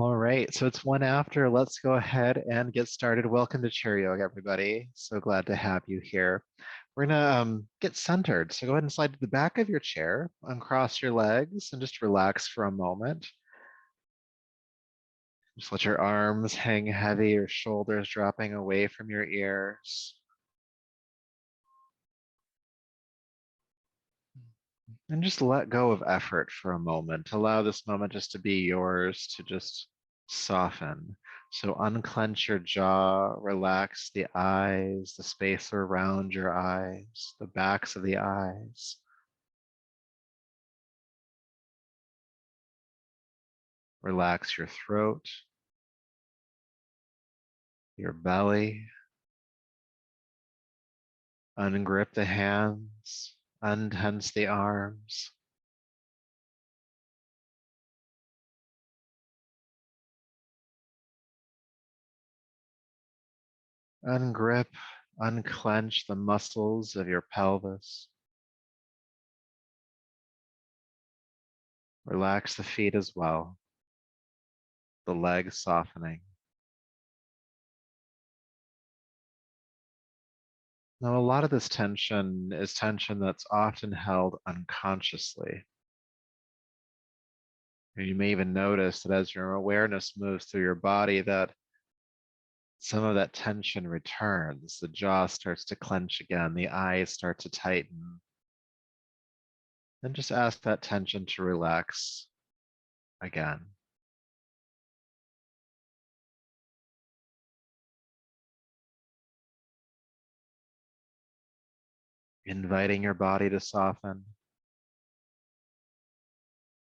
All right, so it's 1 after. Let's go ahead and get started. Welcome to Chair Yoga, everybody. So glad to have you here. We're gonna get centered. So go ahead and slide to the back of your chair, uncross your legs, and just relax for a moment. Just let your arms hang heavy, your shoulders dropping away from your ears. And just let go of effort for a moment. Allow this moment just to be yours to just soften. So unclench your jaw, relax the eyes, the space around your eyes, the backs of the eyes. Relax your throat, your belly. Ungrip the hands, untense the arms. Ungrip, unclench the muscles of your pelvis. Relax the feet as well, the legs softening. Now, a lot of this tension is tension that's often held unconsciously. And you may even notice that as your awareness moves through your body, that some of that tension returns. The jaw starts to clench again, the eyes start to tighten. And just ask that tension to relax again. Inviting your body to soften.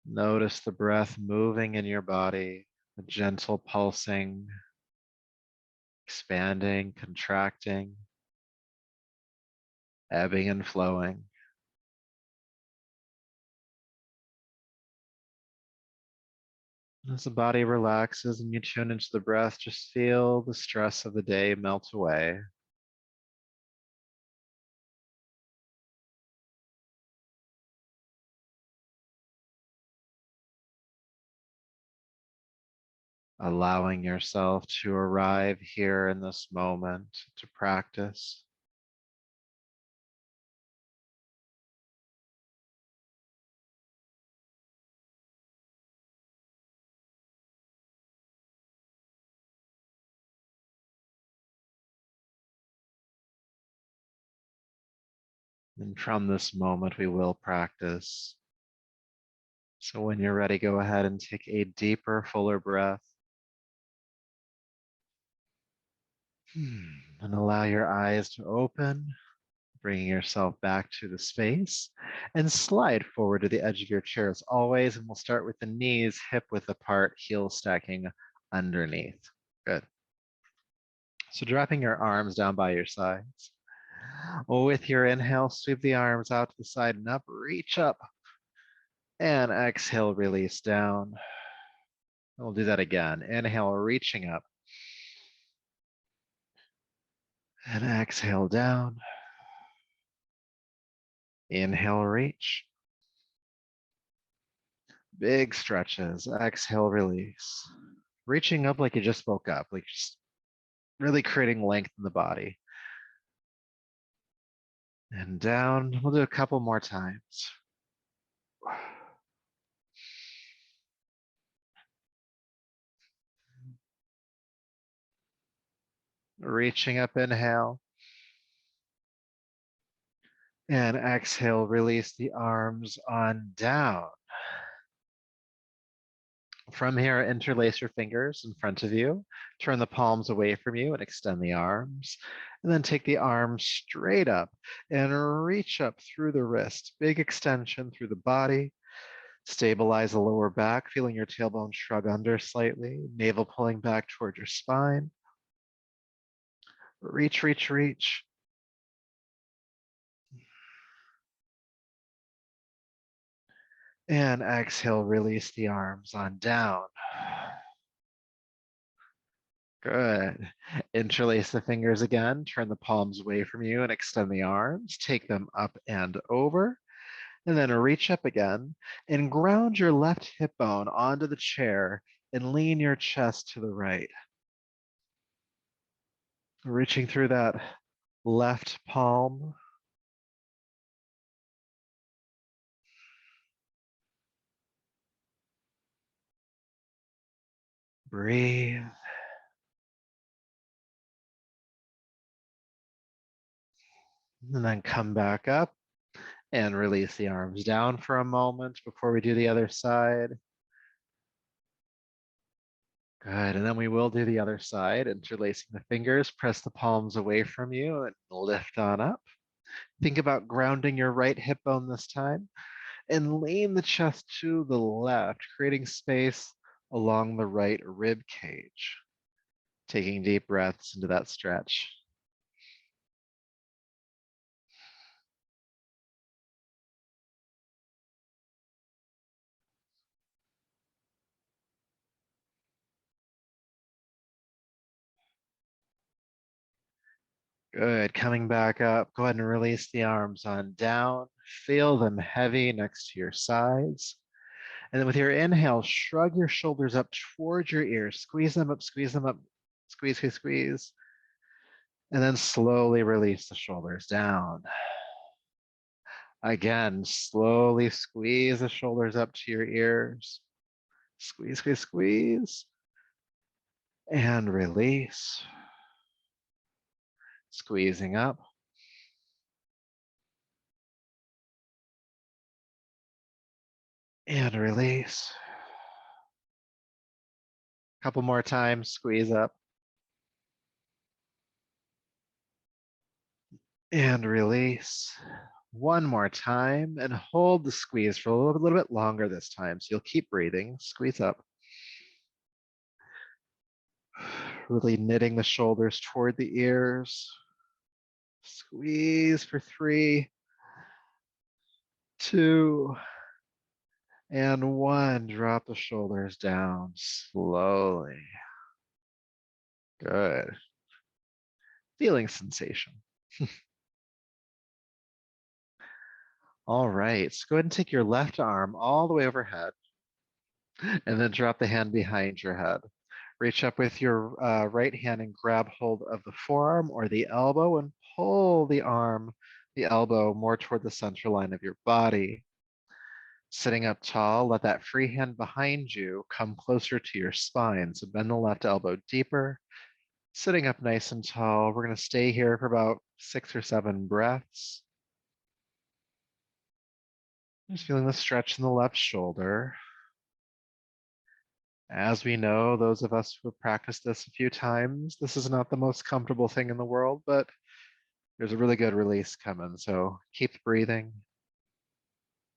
Notice the breath moving in your body, the gentle pulsing, expanding, contracting, ebbing and flowing. As the body relaxes and you tune into the breath, just feel the stress of the day melt away. Allowing yourself to arrive here in this moment to practice. And from this moment, we will practice. So when you're ready, go ahead and take a deeper, fuller breath. And allow your eyes to open, bringing yourself back to the space, and slide forward to the edge of your chair as always. And we'll start with the knees hip width apart, heels stacking underneath. Good. So dropping your arms down by your sides. With your inhale, sweep the arms out to the side and up, reach up. And exhale, release down. We'll do that again. Inhale, reaching up. And exhale down. Inhale, reach. Big stretches. Exhale, release. Reaching up like you just woke up, like just really creating length in the body. And down. We'll do a couple more times. Reaching up, inhale. And exhale, release the arms on down. From here, interlace your fingers in front of you, turn the palms away from you and extend the arms. And then take the arms straight up and reach up through the wrist. Big extension through the body. Stabilize the lower back, feeling your tailbone shrug under slightly, navel pulling back toward your spine. Reach, reach, reach. And exhale, release the arms on down. Good. Interlace the fingers again, turn the palms away from you and extend the arms. Take them up and over. And then reach up again and ground your left hip bone onto the chair and lean your chest to the right. Reaching through that left palm. Breathe. And then come back up and release the arms down for a moment before we do the other side. Good, and then we will do the other side, interlacing the fingers, press the palms away from you and lift on up. Think about grounding your right hip bone this time and lean the chest to the left, creating space along the right rib cage. Taking deep breaths into that stretch. Good, coming back up, go ahead and release the arms on down. Feel them heavy next to your sides. And then with your inhale, shrug your shoulders up towards your ears. Squeeze them up, squeeze them up, squeeze, squeeze, squeeze. And then slowly release the shoulders down. Again, slowly squeeze the shoulders up to your ears. Squeeze, squeeze, squeeze. And release. Squeezing up. And release. Couple more times, squeeze up. And release. One more time and hold the squeeze for a little bit longer this time. So you'll keep breathing, squeeze up. Really knitting the shoulders toward the ears. Squeeze for 3, 2, and 1. Drop the shoulders down slowly. Good. Feeling sensation. All right, so go ahead and take your left arm all the way overhead and then drop the hand behind your head. Reach up with your right hand and grab hold of the forearm or the elbow and pull the arm, the elbow more toward the center line of your body. Sitting up tall, let that free hand behind you come closer to your spine. So bend the left elbow deeper. Sitting up nice and tall. We're going to stay here for about 6 or 7 breaths. Just feeling the stretch in the left shoulder. As we know, those of us who have practiced this a few times, this is not the most comfortable thing in the world, but there's a really good release coming. So keep breathing,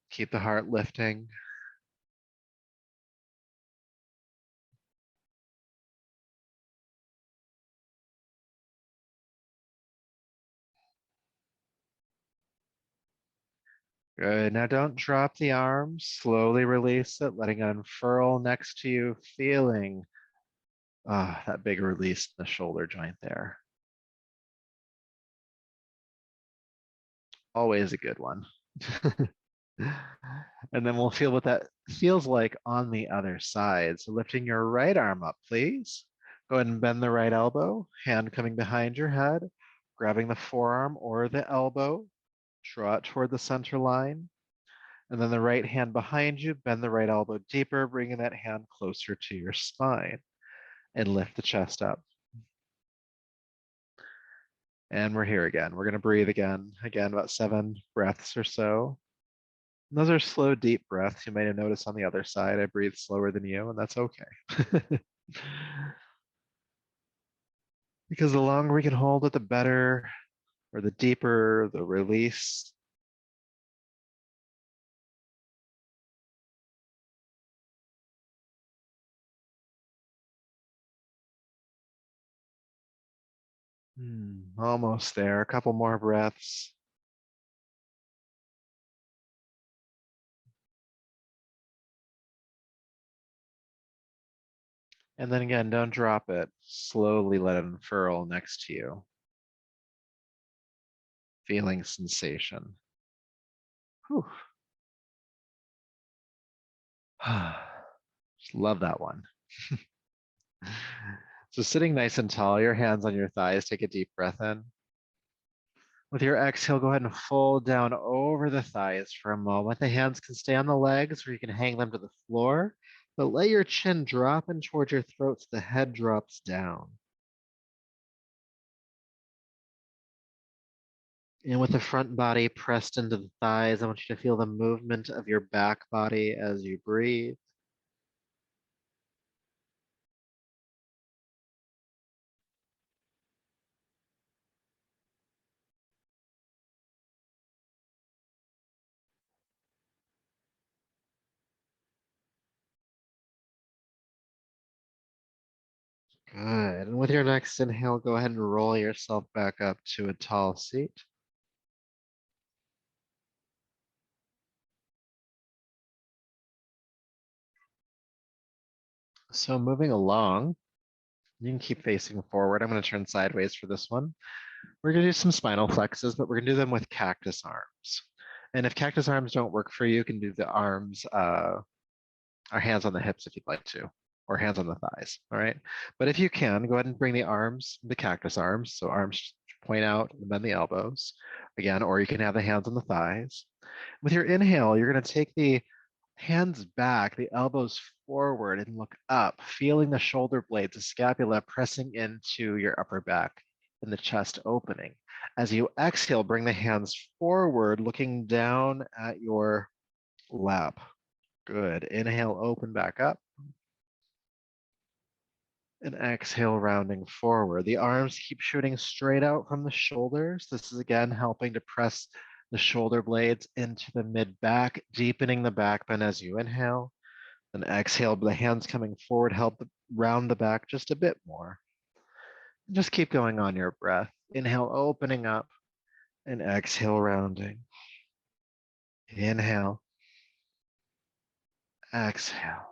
keep the heart lifting. Good. Now don't drop the arms. Slowly release it, letting it unfurl next to you, feeling that big release in the shoulder joint there. Always a good one. And then we'll feel what that feels like on the other side. So lifting your right arm up, please. Go ahead and bend the right elbow, hand coming behind your head, grabbing the forearm or the elbow, draw it toward the center line. And then the right hand behind you, bend the right elbow deeper, bringing that hand closer to your spine and lift the chest up. And we're here again. We're going to breathe again, about 7 breaths or so. And those are slow, deep breaths. You might have noticed on the other side, I breathe slower than you, and that's okay. Because the longer we can hold it, the better, or the deeper the release. Almost there. A couple more breaths. And then again, don't drop it. Slowly let it unfurl next to you. Feeling sensation. Whew. Just love that one. So sitting nice and tall, your hands on your thighs, take a deep breath in. With your exhale, go ahead and fold down over the thighs for a moment. The hands can stay on the legs or you can hang them to the floor, but let your chin drop in towards your throat so the head drops down. And with the front body pressed into the thighs, I want you to feel the movement of your back body as you breathe. Good. And with your next inhale, go ahead and roll yourself back up to a tall seat. So moving along, you can keep facing forward. I'm going to turn sideways for this one. We're going to do some spinal flexes, but we're going to do them with cactus arms. And if cactus arms don't work for you, you can do the arms, or hands on the hips if you'd like to, or hands on the thighs, all right? But if you can, go ahead and bring the arms, the cactus arms, so arms point out and bend the elbows, again, or you can have the hands on the thighs. With your inhale, you're going to take the hands back, the elbows forward, and look up, feeling the shoulder blades, the scapula pressing into your upper back and the chest opening. As you exhale, bring the hands forward, looking down at your lap. Good. Inhale, open back up. And exhale, rounding forward. The arms keep shooting straight out from the shoulders. This is again helping to press the shoulder blades into the mid back, deepening the back bend as you inhale. And exhale, the hands coming forward help round the back just a bit more. Just keep going on your breath. Inhale, opening up, and exhale, rounding. Inhale, exhale.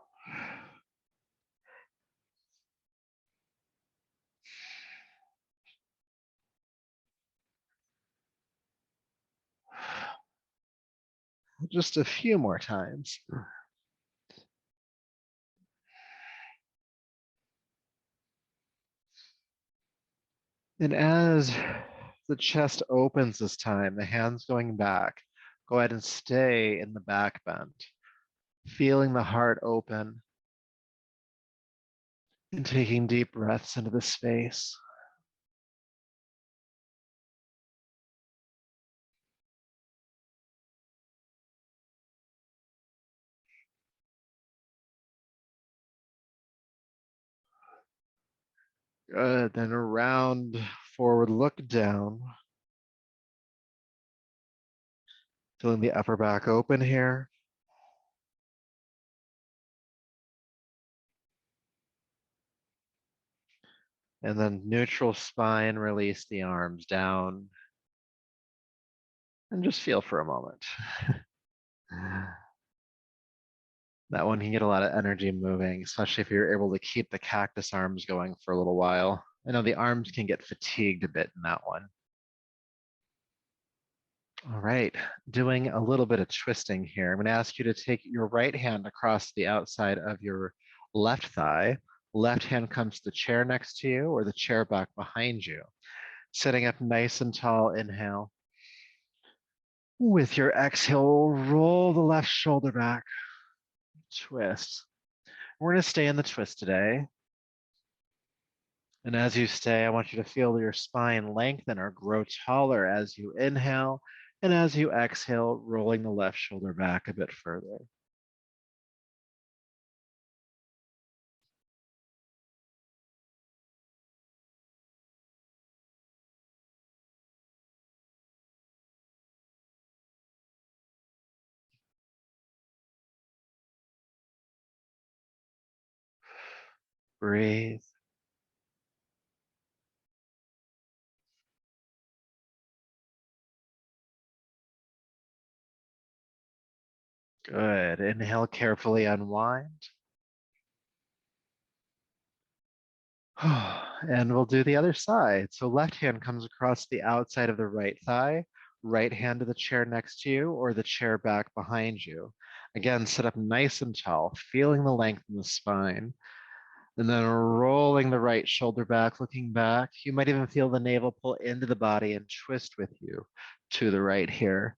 Just a few more times. And as the chest opens this time, the hands going back, go ahead and stay in the back bend, feeling the heart open and taking deep breaths into the space. Good. Then around forward, look down, feeling the upper back open here. And then neutral spine, release the arms down and just feel for a moment. That one can get a lot of energy moving, especially if you're able to keep the cactus arms going for a little while. I know the arms can get fatigued a bit in that one. All right, doing a little bit of twisting here. I'm going to ask you to take your right hand across the outside of your left thigh. Left hand comes to the chair next to you or the chair back behind you. Sitting up nice and tall, inhale. With your exhale, roll the left shoulder back, twist. We're going to stay in the twist today. And as you stay, I want you to feel your spine lengthen or grow taller as you inhale. And as you exhale, rolling the left shoulder back a bit further. Breathe. Good. Inhale, carefully unwind. And we'll do the other side. So left hand comes across the outside of the right thigh, right hand to the chair next to you or the chair back behind you. Again, sit up nice and tall, feeling the length in the spine. And then rolling the right shoulder back, looking back. You might even feel the navel pull into the body and twist with you to the right here.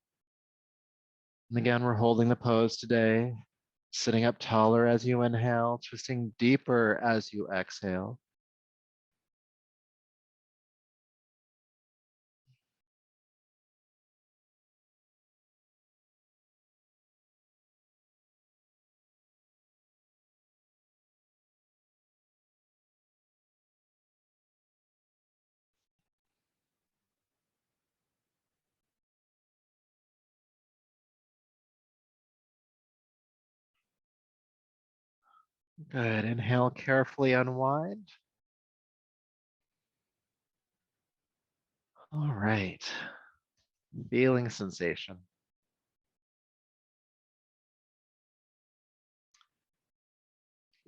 And again, we're holding the pose today, sitting up taller as you inhale, twisting deeper as you exhale. Good. Inhale, carefully unwind. All right. Feeling sensation.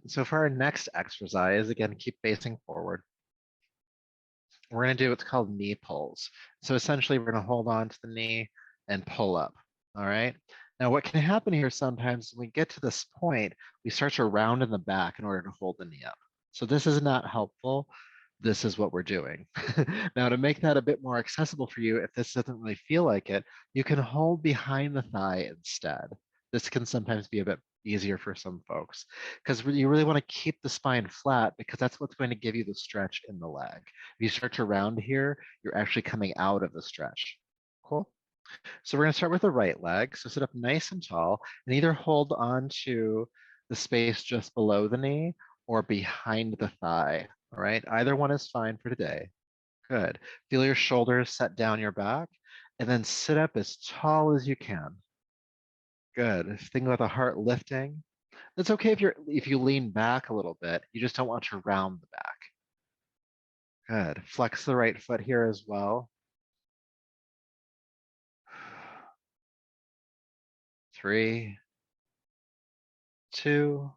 So for our next exercise, again, keep facing forward. We're going to do what's called knee pulls. So essentially, we're going to hold on to the knee and pull up. All right. Now, what can happen here sometimes when we get to this point, we start to round in the back in order to hold the knee up. So this is not helpful. This is what we're doing. Now, to make that a bit more accessible for you, if this doesn't really feel like it, you can hold behind the thigh instead. This can sometimes be a bit easier for some folks because you really want to keep the spine flat because that's what's going to give you the stretch in the leg. If you start to round here, you're actually coming out of the stretch. Cool. So we're going to start with the right leg. So sit up nice and tall and either hold on to the space just below the knee or behind the thigh. All right. Either one is fine for today. Good. Feel your shoulders set down your back and then sit up as tall as you can. Good. Think about the heart lifting. It's okay if you lean back a little bit. You just don't want to round the back. Good. Flex the right foot here as well. 3, 2,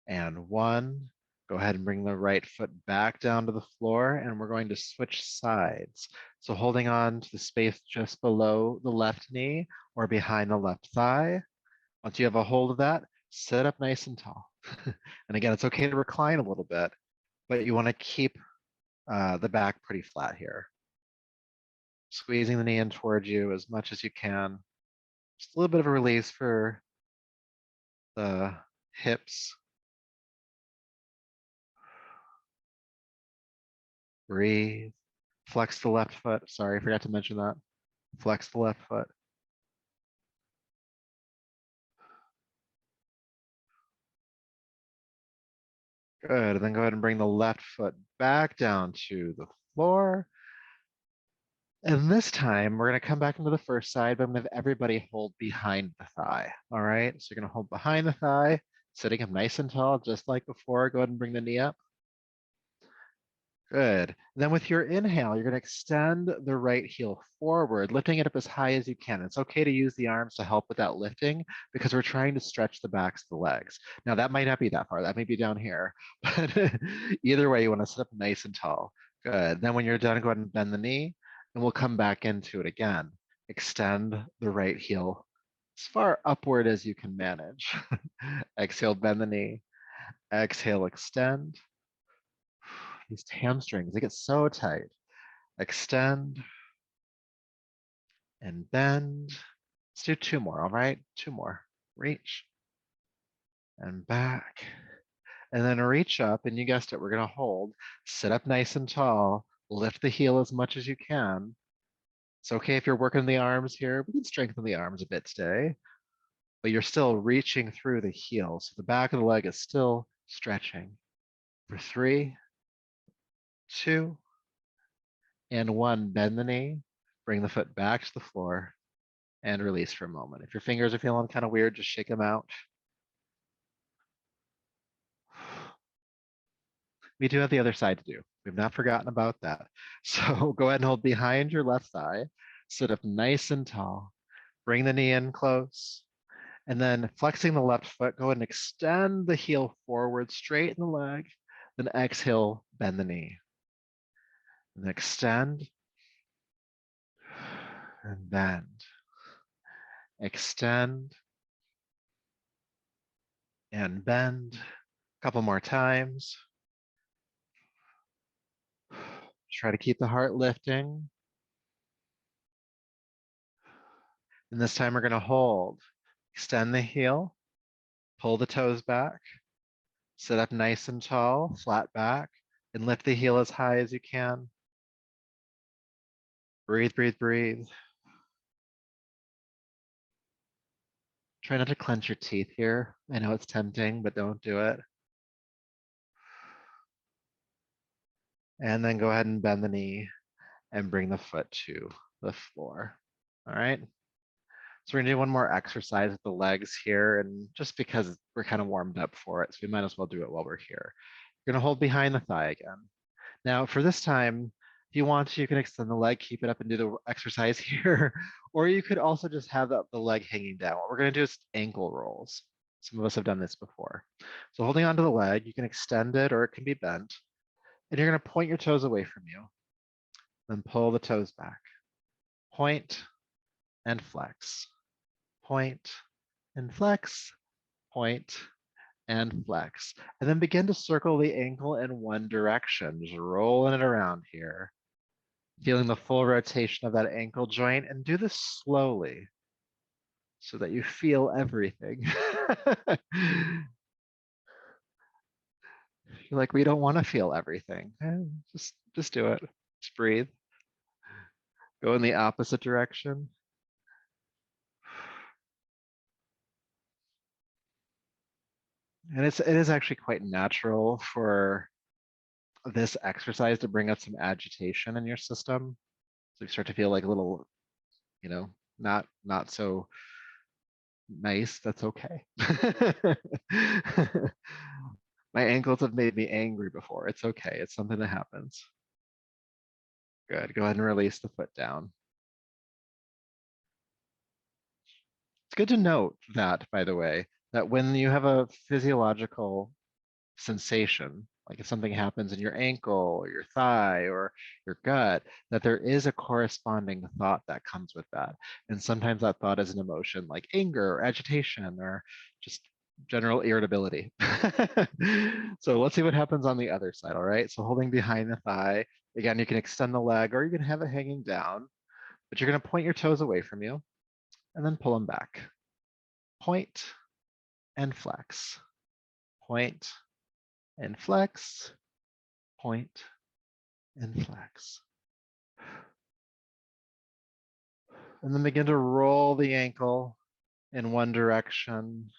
and 1. Go ahead and bring the right foot back down to the floor, and we're going to switch sides. So holding on to the space just below the left knee or behind the left thigh. Once you have a hold of that, sit up nice and tall. And again, it's okay to recline a little bit, but you want to keep the back pretty flat here. Squeezing the knee in towards you as much as you can. Just a little bit of a release for the hips. Breathe. Flex the left foot. Sorry, I forgot to mention that. Flex the left foot. Good. And then go ahead and bring the left foot back down to the floor. And this time we're going to come back into the first side, but I'm going to have everybody hold behind the thigh. All right. So you're going to hold behind the thigh, sitting up nice and tall, just like before. Go ahead and bring the knee up. Good. Then with your inhale, you're going to extend the right heel forward, lifting it up as high as you can. It's okay to use the arms to help with that lifting because we're trying to stretch the backs of the legs. Now, that might not be that far. That may be down here. But either way, you want to sit up nice and tall. Good. Then when you're done, go ahead and bend the knee, and we'll come back into it again. Extend the right heel as far upward as you can manage. Exhale, bend the knee. Exhale, extend. These hamstrings, they get so tight. Extend and bend. Let's do 2 more, all right? 2 more. Reach and back. And then reach up, and you guessed it, we're gonna hold. Sit up nice and tall. Lift the heel as much as you can. It's okay if you're working the arms here. We can strengthen the arms a bit today, but you're still reaching through the heel. So the back of the leg is still stretching. For 3, 2, and 1, bend the knee, bring the foot back to the floor, and release for a moment. If your fingers are feeling kind of weird, just shake them out. We do have the other side to do. We've not forgotten about that. So go ahead and hold behind your left thigh, sit up nice and tall, bring the knee in close, and then flexing the left foot, go ahead and extend the heel forward, straighten the leg, then exhale, bend the knee. And extend and bend. Extend and bend. Couple more times. Try to keep the heart lifting. And this time we're going to hold. Extend the heel, pull the toes back, sit up nice and tall, flat back, and lift the heel as high as you can. Breathe, breathe, breathe. Try not to clench your teeth here. I know it's tempting, but don't do it. And then go ahead and bend the knee and bring the foot to the floor. All right. So we're gonna do one more exercise with the legs here, and just because we're kind of warmed up for it, so we might as well do it while we're here. You're gonna hold behind the thigh again. Now for this time, if you want to, you can extend the leg, keep it up and do the exercise here, or you could also just have the leg hanging down. What we're gonna do is ankle rolls. Some of us have done this before. So holding onto the leg, you can extend it or it can be bent, and you're gonna point your toes away from you, then pull the toes back. Point and flex. Point and flex, point and flex. And then begin to circle the ankle in one direction, just rolling it around here. Feeling the full rotation of that ankle joint, and do this slowly so that you feel everything. You're like, we don't want to feel everything. Just do it. Just breathe. Go in the opposite direction. And it is actually quite natural for this exercise to bring up some agitation in your system. So you start to feel like a little, you know, not so nice. That's okay. My ankles have made me angry before. It's okay. It's something that happens. Good. Go ahead and release the foot down. It's good to note that, by the way, that when you have a physiological sensation, like if something happens in your ankle or your thigh or your gut, that there is a corresponding thought that comes with that. And sometimes that thought is an emotion like anger or agitation or just general irritability. So let's see what happens on the other side. All right. So holding behind the thigh, again, you can extend the leg or you can have it hanging down, but you're going to point your toes away from you and then pull them back. Point and flex. Point and flex. Point and flex. And then begin to roll the ankle in one direction,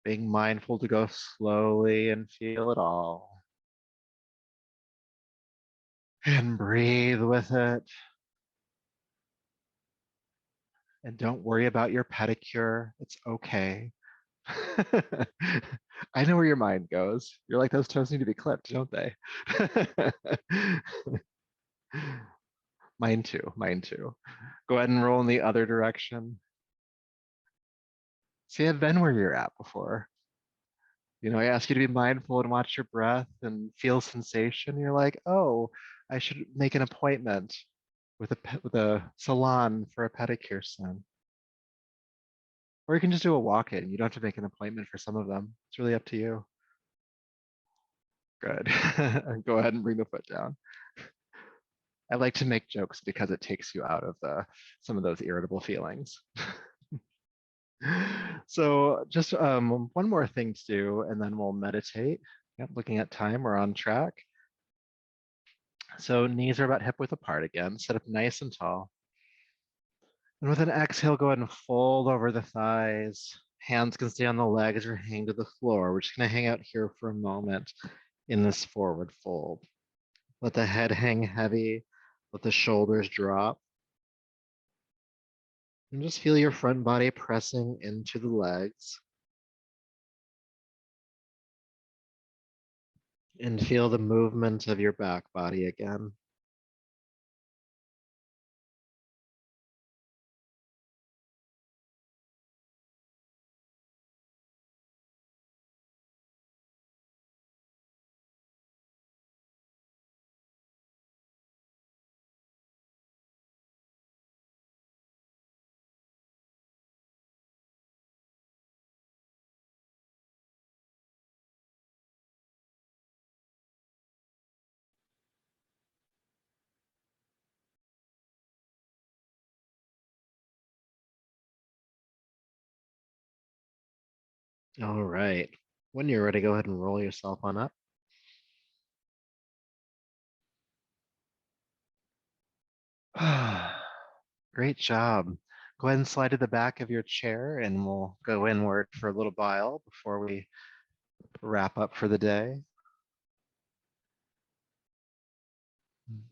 being mindful to go slowly and feel it all. And breathe with it. And don't worry about your pedicure. It's okay. I know where your mind goes. You're like, those toes need to be clipped, don't they? Mine too, mine too. Go ahead and roll in the other direction. See, I've been where you're at before. You know, I ask you to be mindful and watch your breath and feel sensation. You're like, oh, I should make an appointment with a salon for a pedicure soon. Or you can just do a walk-in. You don't have to make an appointment for some of them. It's really up to you. Good. Go ahead and bring the foot down. I like to make jokes because it takes you out of some of those irritable feelings. So just one more thing to do, and then we'll meditate. Yep, looking at time, we're on track. So knees are about hip width apart again. Sit up nice and tall. And with an exhale, go ahead and fold over the thighs. Hands can stay on the legs or hang to the floor. We're just going to hang out here for a moment in this forward fold. Let the head hang heavy. Let the shoulders drop. And just feel your front body pressing into the legs. And feel the movement of your back body again. All right. When you're ready, go ahead and roll yourself on up. Great job. Go ahead and slide to the back of your chair and we'll go inward for a little while before we wrap up for the day.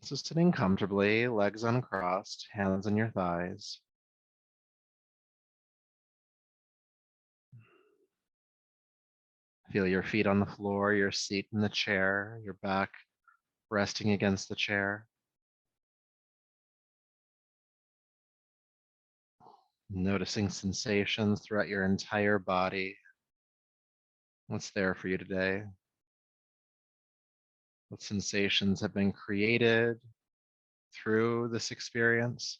So sitting comfortably, legs uncrossed, hands on your thighs. Feel your feet on the floor, your seat in the chair, your back resting against the chair. Noticing sensations throughout your entire body. What's there for you today? What sensations have been created through this experience?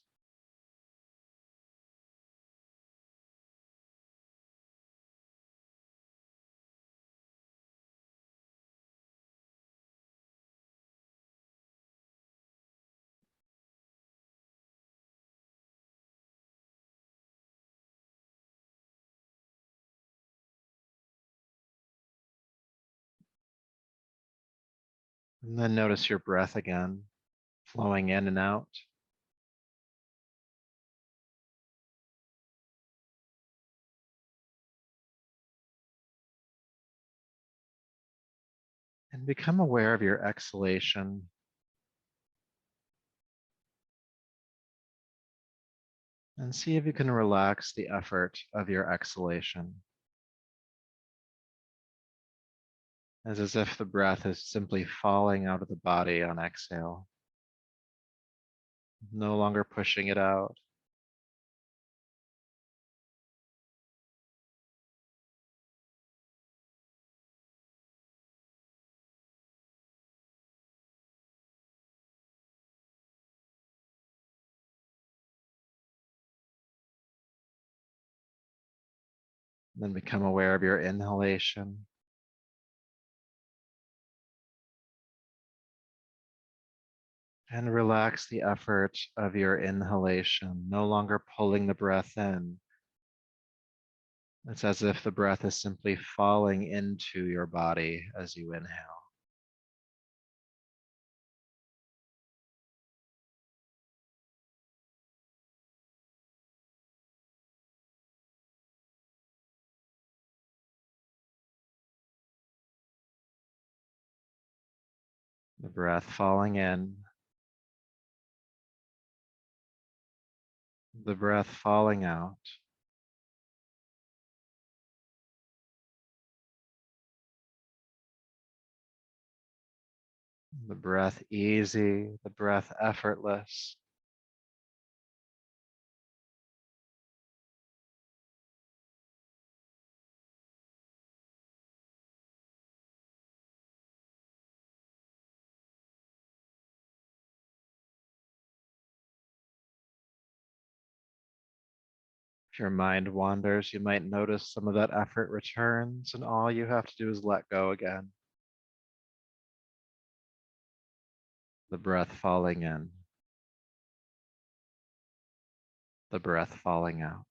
And then notice your breath again, flowing in and out. And become aware of your exhalation. And see if you can relax the effort of your exhalation. As if the breath is simply falling out of the body on exhale, no longer pushing it out. Then become aware of your inhalation. And relax the effort of your inhalation, no longer pulling the breath in. It's as if the breath is simply falling into your body as you inhale. The breath falling in, the breath falling out. The breath easy, the breath effortless. If your mind wanders, you might notice some of that effort returns, and all you have to do is let go again. The breath falling in, the breath falling out.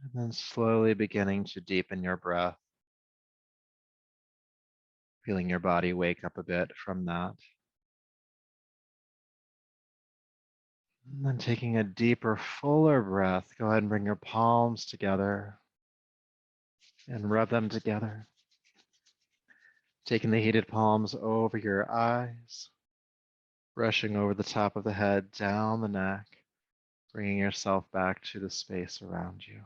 And then slowly beginning to deepen your breath, feeling your body wake up a bit from that. And then taking a deeper, fuller breath, go ahead and bring your palms together and rub them together. Taking the heated palms over your eyes, brushing over the top of the head, down the neck, bringing yourself back to the space around you.